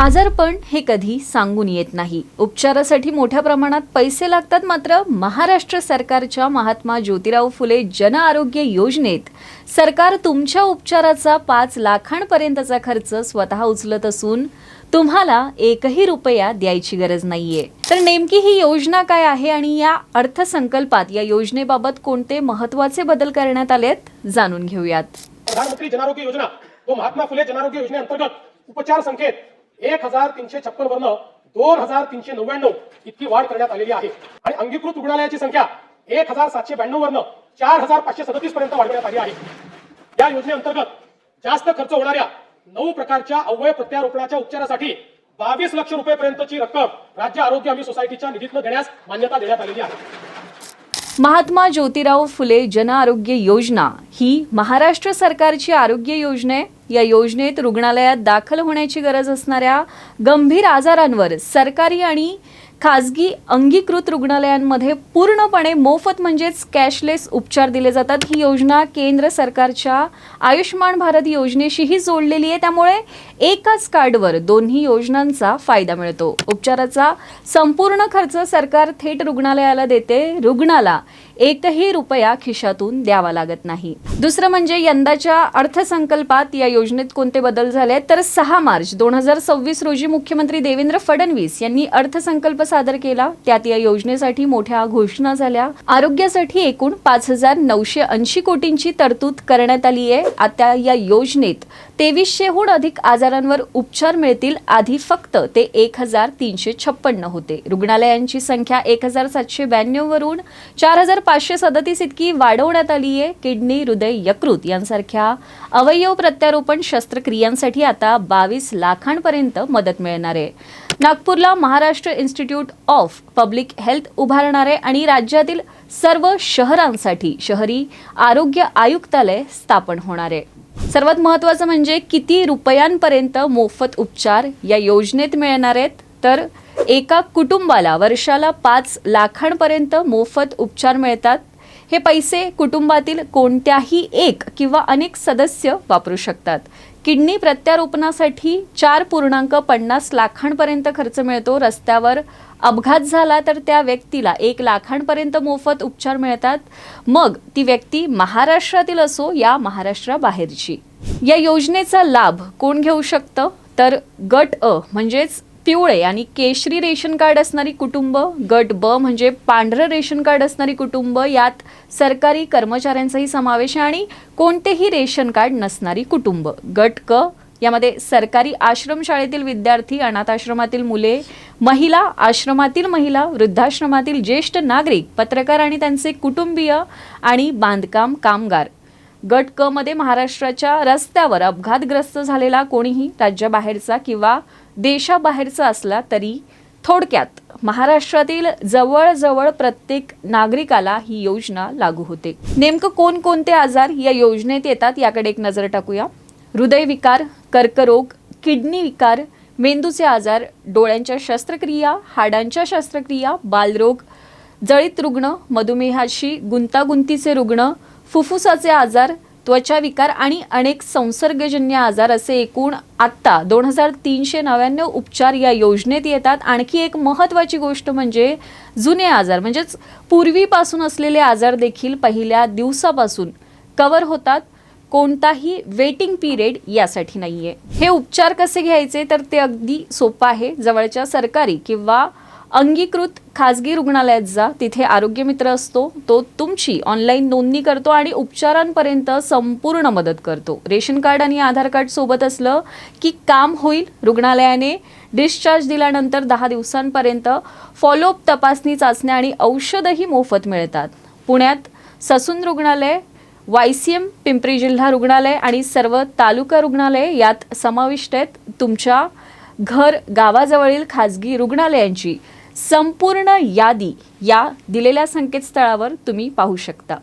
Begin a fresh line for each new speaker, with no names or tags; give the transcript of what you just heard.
आजारपण हे कधी सांगून येत नाही. उपचारासाठी मोठ्या प्रमाणात पैसे लागतात. मात्र महाराष्ट्र सरकारच्या महात्मा ज्योतिराव फुले जन आरोग्य योजनेत सरकार तुमच्या उपचाराचा 5 लाखांपर्यंतचा खर्च स्वतः उचलत असून तुम्हाला एकही रुपया द्यायची गरज नाहीये. तर नेमकी ही योजना काय आहे आणि या अर्थसंकल्पात या योजनेबाबत कोणते महत्त्वाचे बदल करण्यात आलेत जाणून घेऊयात.
प्रधानमंत्री जन आरोग्य योजना व महात्मा फुले जन आरोग्य योजनेअंतर्गत उपचार संख्येत 1356 वरनं 2399 इतकी वाढ करण्यात आलेली आहे आणि अंगीकृत रुग्णालयाची संख्या 1792 वरनं 4537 पर्यंत वाढवण्यात आली आहे. या योजनेअंतर्गत जास्त खर्च होणाऱ्या 9 प्रकारच्या अवयव प्रत्यारोपणाच्या उपचारासाठी 22 लाख रुपयांपर्यंतची रक्कम राज्य आरोग्य हमी सोसायटीच्या निधीतून देण्यास मान्यता देण्यात आलेली आहे.
महात्मा ज्योतिराव फुले जन आरोग्य योजना ही महाराष्ट्र सरकारची आरोग्य योजना आहे. या योजनेत रुग्णालयात दाखल होण्याची गरज असणाऱ्या गंभीर आजारांवर सरकारी आणि खासगी अंगीकृत रुग्णालयांमध्ये पूर्णपणे मोफत म्हणजेच कॅशलेस उपचार दिले जातात. ही योजना केंद्र सरकारच्या आयुष्मान भारत योजनेशीही जोडलेली आहे. त्यामुळे एकाच कार्डवर दोन्ही योजनांचा फायदा मिळतो. उपचाराचा संपूर्ण खर्च सरकार थेट रुग्णालयाला देते. रुग्णाला एकही रुपया खिशातून द्यावा लागत नाही. दुसरं म्हणजे यंदाच्या अर्थसंकल्पात या योजनेत कोणते बदल झाले तर 6 मार्च 2026 रोजी मुख्यमंत्री देवेंद्र फडणवीस यांनी अर्थसंकल्प सादर केला. त्यात या योजनेसाठी मोठ्या घोषणा झाल्या. आरोग्यासाठी एकूण 5980 कोटींची तरतूद करण्यात आली आहे. आता या योजनेत 2300हून अधिक आजारांवर उपचार मिळतील. आधी फक्त ते 1356 होते. रुग्णालयांची संख्या 1792 वरून 4537 इतकी वाढवण्यात आली आहे. किडनी, हृदय, यकृत यांसारख्या अवयव प्रत्यारोपण शस्त्रक्रियांसाठी आता 22 लाखांपर्यंत मदत मिळणार आहे. नागपूरला Maharashtra institute of public health उभारणार आहे आणि राज्यातील सर्व शहरांसाठी शहरी आरोग्य आयुक्तालय स्थापन होणार आहे. सर्वात महत्त्वाचं म्हणजे किती रुपयांपर्यंत मोफत उपचार या योजनेत मिळणार आहेत तर एका कुटुंबाला वर्षाला 5 लाखांपर्यंत मोफत उपचार मिळतात. हे पैसे कुटुंबातील कोणत्याही एक किंवा अनेक सदस्य वापरू शकतात. किडनी प्रत्यारोपणासाठी 4.50 लाखांपर्यंत खर्च मिळतो. रस्त्यावर अपघात झाला तर त्या व्यक्तीला 1 लाखांपर्यंत मोफत उपचार मिळतात. मग ती व्यक्ती महाराष्ट्रातील असो या महाराष्ट्राबाहेरची. या योजनेचा लाभ कोण घेऊ शकतं तर गट अ म्हणजेच पिवळे आणि केशरी रेशन कार्ड असणारी कुटुंब, गट ब म्हणजे पांढरं रेशन कार्ड असणारी कुटुंब, यात सरकारी कर्मचाऱ्यांचाही समावेश आहे आणि कोणतेही रेशन कार्ड नसणारी कुटुंब. गट क यामध्ये सरकारी आश्रमशाळेतील विद्यार्थी, अनाथ आश्रमातील मुले, महिला, आश्रमातील महिला, वृद्धाश्रमातील ज्येष्ठ नागरिक, पत्रकार आणि त्यांचे कुटुंबीय आणि बांधकाम कामगार. गट क मध्ये महाराष्ट्राच्या रस्त्यावर अपघातग्रस्त झालेला कोणीही राज्याबाहेरचा किंवा देशाबाहेरचा असला तरी थोडक्यात महाराष्ट्रातील जवळजवळ प्रत्येक नागरिकाला ही योजना लागू होते. नेमकं कोणकोणते आजार या योजनेत येतात याकडे एक नजर टाकूया. हृदयविकार, कर्करोग, किडनी विकार, मेंदूचे आजार, डोळ्यांच्या शस्त्रक्रिया, हाडांच्या शस्त्रक्रिया, बालरोग, जळीत रुग्ण, मधुमेहाशी गुंतागुंतीचे रुग्ण, फुफ्फुसाचे आजार, त्वचा विकार आणि अनेक संसर्गजन्य आजार असे एकूण आत्ता 2399 उपचार या योजनेत येतात. आणखी एक महत्त्वाची गोष्ट म्हणजे जुने आजार म्हणजेच पूर्वीपासून असलेले आजार देखील पहिल्या दिवसापासून कव्हर होतात. कोणताही वेटिंग पिरियड यासाठी नाहीये. हे उपचार कसे घ्यायचे तर ते अगदी सोपं आहे. जवळच्या सरकारी किंवा अंगीकृत खासगी रुग्णालयात जा. तिथे आरोग्य मित्र असतो. तो तुमची ऑनलाईन नोंदणी करतो आणि उपचारांपर्यंत संपूर्ण मदत करतो. रेशन कार्ड आणि आधार कार्ड सोबत असलं की काम होईल. रुग्णालयाने डिस्चार्ज दिल्यानंतर 10 दिवसांपर्यंत फॉलोअप तपासणी, चाचण्या आणि औषधही मोफत मिळतात. पुण्यात ससून रुग्णालय, YCM पिंपरी जिल्हा रुग्णालय आणि सर्व तालुका रुग्णालय यात समाविष्ट आहेत. तुमच्या घर गावाजवळील खासगी रुग्णालयांची संपूर्ण यादी या दिलेल्या संकेतस्थळावर तुम्ही पाहू शकता.